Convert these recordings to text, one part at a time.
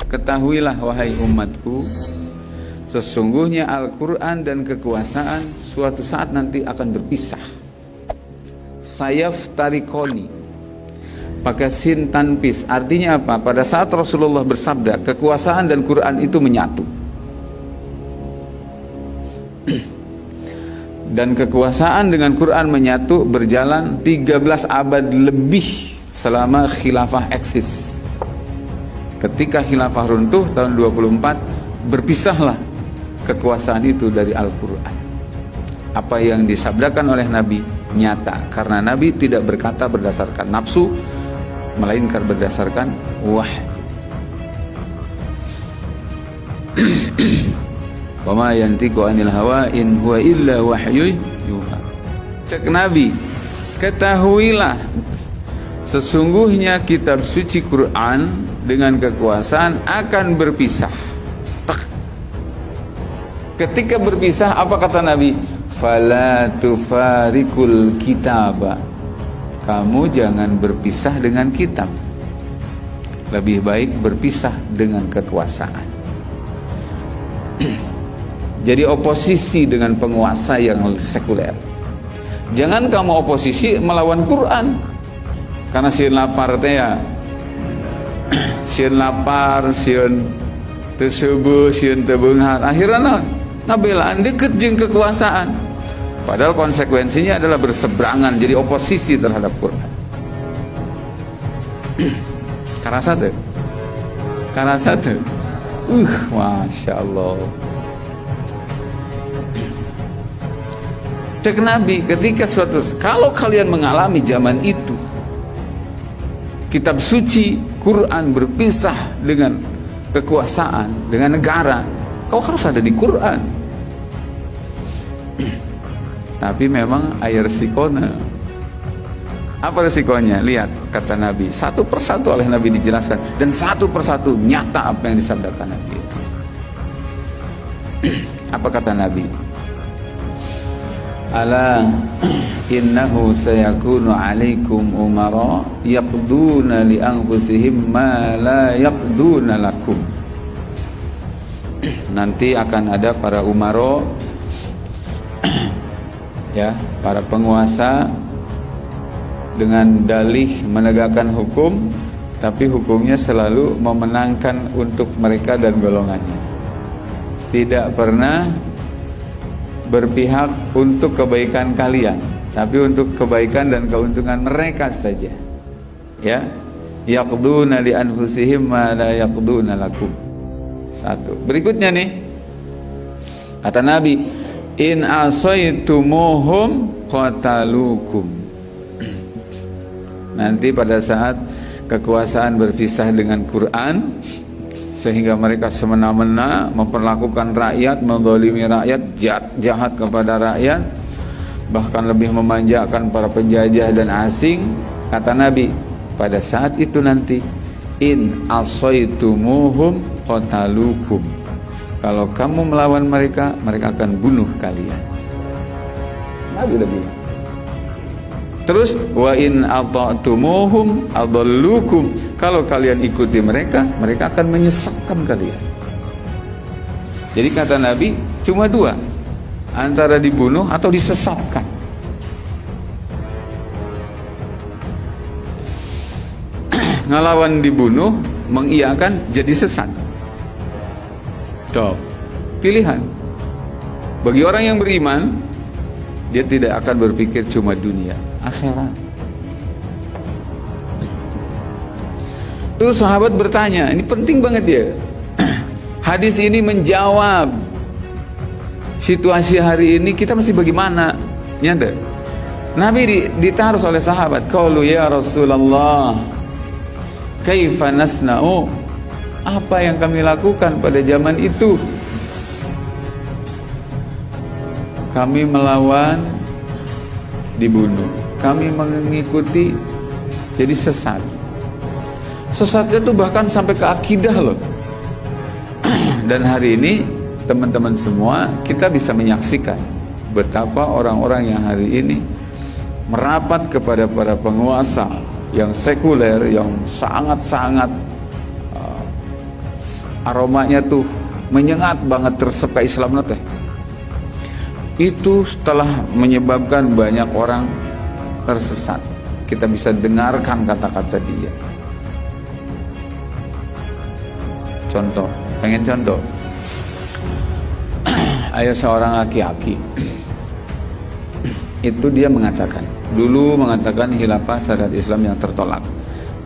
Ketahuilah wahai umatku, sesungguhnya Al-Quran dan kekuasaan suatu saat nanti akan berpisah. Sayaf tarikoni, pakai sin tanpis. Artinya apa? Pada saat Rasulullah bersabda, kekuasaan dan Quran itu menyatu. Dan kekuasaan dengan Quran menyatu berjalan 13 abad lebih selama khilafah eksis. Ketika khilafah runtuh tahun 24, berpisahlah kekuasaan itu dari Al-Quran. Apa yang disabdakan oleh Nabi nyata, karena Nabi tidak berkata berdasarkan nafsu, melainkan berdasarkan wahyu. Wa ma yantiqu 'anil hawa in huwa illa wahyu yuha. Cek Nabi, ketahuilah sesungguhnya kitab suci Quran dengan kekuasaan akan berpisah. Ketika berpisah, apa kata Nabi? Fala tufarikul kitaba. Kamu jangan berpisah dengan kitab. Lebih baik berpisah dengan kekuasaan. Jadi oposisi dengan penguasa yang sekuler. Jangan kamu oposisi melawan Quran. Karena sieun lapar teh ya. Sieun lapar, sieun teu seubeul, sieun teu beunghar. Akhirna ngabelaan deket jeung kekuasaan. Padahal konsekuensinya adalah berseberangan, jadi oposisi terhadap Quran. Karasa teu? Karasa teu? Masya Allah. Cek Nabi, ketika kalau kalian mengalami zaman itu, kitab suci Quran berpisah dengan kekuasaan, dengan negara, kau harus ada di Quran. Tapi memang ayat resikonya. Apa resikonya? Lihat kata Nabi, satu persatu oleh Nabi dijelaskan, dan satu persatu nyata apa yang disabdakan Nabi itu. Apa kata Nabi? Ala innahu sayakunu alaikum umara yaqduna li anfusihim ma la yaqduna lakum. Nanti akan ada para umaro, ya, para penguasa dengan dalih menegakkan hukum, tapi hukumnya selalu memenangkan untuk mereka dan golongannya. Tidak pernah berpihak untuk kebaikan kalian, tapi untuk kebaikan dan keuntungan mereka saja. Ya, yaqduna li anfusihim ma la yaqduna lakum. Satu. Berikutnya nih, kata Nabi, in asaitumuhum qatalukum. Nanti pada saat kekuasaan berpisah dengan Quran, sehingga mereka semena-mena memperlakukan rakyat, menzalimi rakyat, jahat kepada rakyat, bahkan lebih memanjakan para penjajah dan asing. Kata Nabi, pada saat itu nanti, in asaitumuhum qatalukum. Kalau kamu melawan mereka, mereka akan bunuh kalian. Nabi udah bilang. Terus wa in ata'tumuhum adallukum. Kalau kalian ikuti mereka, mereka akan menyesatkan kalian. Jadi kata Nabi cuma dua, antara dibunuh atau disesatkan. Ngelawan dibunuh, mengiyakan jadi sesat. Tuh, pilihan. Bagi orang yang beriman, dia tidak akan berpikir cuma dunia, akhirat. Terus sahabat bertanya, ini penting banget ya. Hadis ini menjawab situasi hari ini kita masih bagaimana? Nyata. Nabi ditaruh oleh sahabat, qalu ya Rasulullah, kaifa nasna'u? Apa yang kami lakukan pada zaman itu? Kami melawan, dibunuh. Kami mengikuti, jadi sesat. Sesatnya itu bahkan sampai ke akidah loh. Dan hari ini teman-teman semua, kita bisa menyaksikan betapa orang-orang yang hari ini merapat kepada para penguasa yang sekuler, yang sangat-sangat aromanya tuh menyengat banget, tersep ke Islam teh. Itu telah menyebabkan banyak orang tersesat. Kita bisa dengarkan kata-kata dia. Contoh, pengen contoh. Ada seorang laki-laki. Itu dia mengatakan, dulu mengatakan khilafah syariat Islam yang tertolak.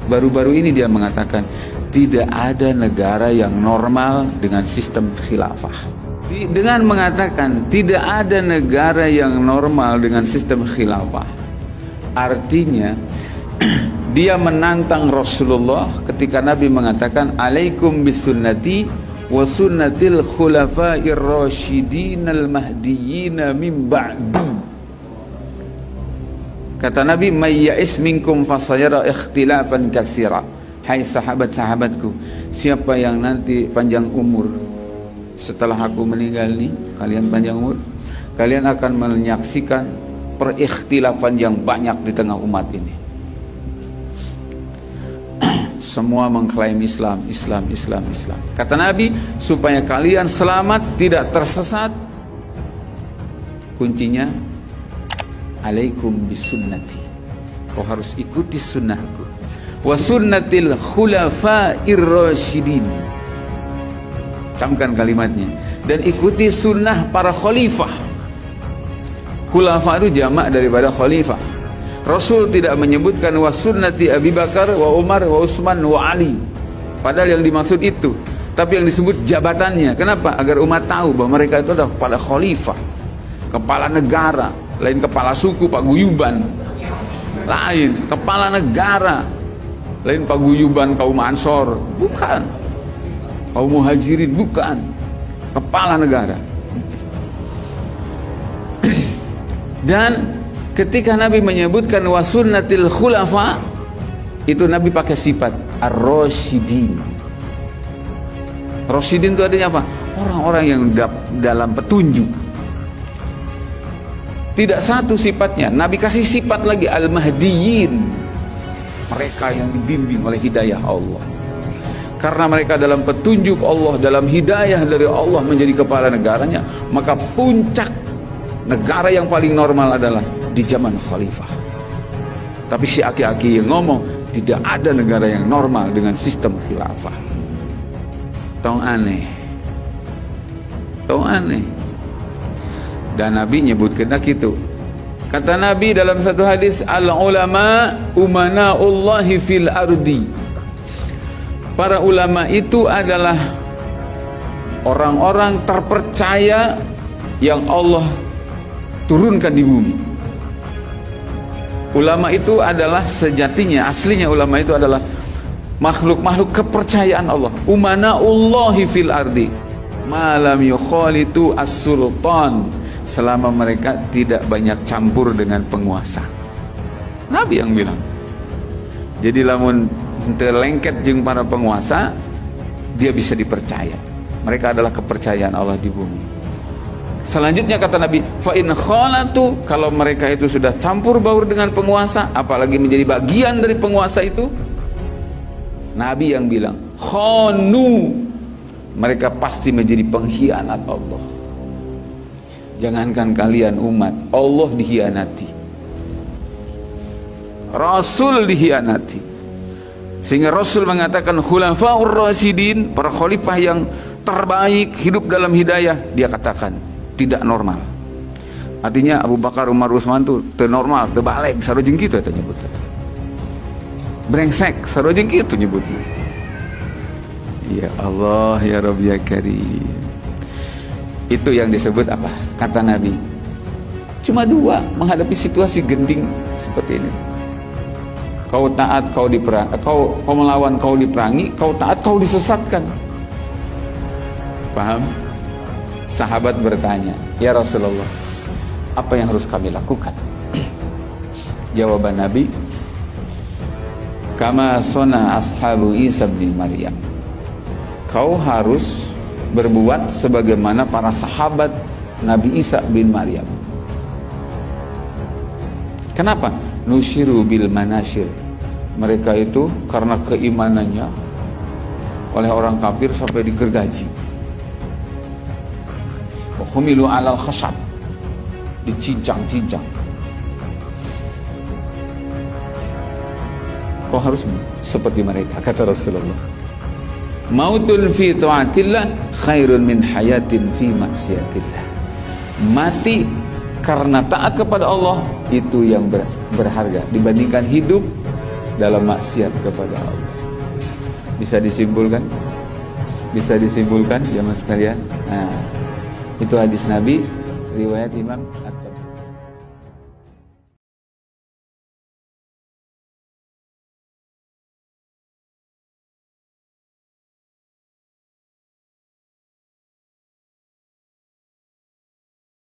Baru-baru ini dia mengatakan tidak ada negara yang normal dengan sistem khilafah. Dengan mengatakan tidak ada negara yang normal dengan sistem khilafah, artinya dia menantang Rasulullah ketika Nabi mengatakan alaikum bisunnati wa sunnatil khulafa'ir rasyidin al mahdiyyin min ba'di. Kata Nabi, may ya'is minkum fasayara ikhtilafan katsira. Hai sahabat-sahabatku, siapa yang nanti panjang umur setelah aku meninggal nih, kalian panjang umur, kalian akan menyaksikan perikhtilafan yang banyak di tengah umat ini. Semua mengklaim Islam. Kata Nabi, supaya kalian selamat, tidak tersesat, kuncinya alaikum bisunnati. Kau harus ikuti sunnahku. Wa sunnatil khulafa'ir rasyidin. Camkan kalimatnya. Dan ikuti sunnah para khalifah. Khulafa itu jamak daripada khalifah. Rasul tidak menyebutkan wa sunnati Abi Bakar wa Umar wa Utsman wa Ali. Padahal yang dimaksud itu. Tapi yang disebut jabatannya. Kenapa? Agar umat tahu bahwa mereka itu adalah kepala khalifah, kepala negara. Lain kepala suku, paguyuban. Lain kepala negara. Lain paguyuban kaum Ansor. Bukan. Kaum Muhajirin. Bukan. Kepala negara. Dan ketika Nabi menyebutkan wasunnatil khulafa, itu Nabi pakai sifat ar-rasyidin. Rasyidin itu artinya apa? Orang-orang yang dalam petunjuk. Tidak satu sifatnya, Nabi kasih sifat lagi al-mahdiyyin. Mereka yang dibimbing oleh hidayah Allah. Karena mereka dalam petunjuk Allah, dalam hidayah dari Allah menjadi kepala negaranya, maka puncak negara yang paling normal adalah di zaman khalifah. Tapi si aki-aki yang ngomong tidak ada negara yang normal dengan sistem khilafah. Tong aneh. Dan Nabi nyebutkan gitu. Kata Nabi dalam satu hadis, al ulama umanaullahi fil ardi. Para ulama itu adalah orang-orang terpercaya yang Allah turunkan di bumi. Ulama itu adalah sejatinya, aslinya ulama itu adalah makhluk-makhluk kepercayaan Allah. Umanaullahi fil ardi malam yukhalitu as-sultan, selama mereka tidak banyak campur dengan penguasa. Nabi yang bilang. Jadi lamun terlengket jeung para penguasa, dia bisa dipercaya. Mereka adalah kepercayaan Allah di bumi. Selanjutnya kata Nabi, fa in khalatu, kalau mereka itu sudah campur baur dengan penguasa, apalagi menjadi bagian dari penguasa itu, Nabi yang bilang, khanu, mereka pasti menjadi pengkhianat Allah. Jangankan kalian umat, Allah dikhianati, Rasul dikhianati. Sehingga Rasul mengatakan khulafaur rasyidin, para khalifah yang terbaik, hidup dalam hidayah, dia katakan tidak normal. Artinya Abu Bakar, Umar, Utsman itu normal, terbalik, sarojeng gitu itu nyebutnya. Brengsek, sarojeng gitu nyebutnya. Ya Allah, ya Rabb, ya Karim. Itu yang disebut apa? Kata Nabi, cuma dua menghadapi situasi gending seperti ini. Kau taat, kau diperangi, kau melawan, kau diperangi. Kau taat, kau disesatkan. Paham? Sahabat bertanya, ya Rasulullah, apa yang harus kami lakukan? Jawaban Nabi, kama sona ashabu Isa bin Maryam. Kau harus berbuat sebagaimana para sahabat Nabi Isa bin Maryam. Kenapa? Nusyiru bil manashir. Mereka itu karena keimanannya oleh orang kafir sampai digergaji. Wa humilu 'alal khashab, dicincang-cincang. Kau harus seperti mereka, kata Rasulullah. Mautun fi ta'atillah khairun min hayatin fi maksiatillah. Mati karena taat kepada Allah itu yang berharga dibandingkan hidup dalam maksiat kepada Allah. Bisa disimpulkan? Bisa disimpulkan jemaah sekalian? Nah, itu hadis Nabi riwayat Imam At-Tirmidzi.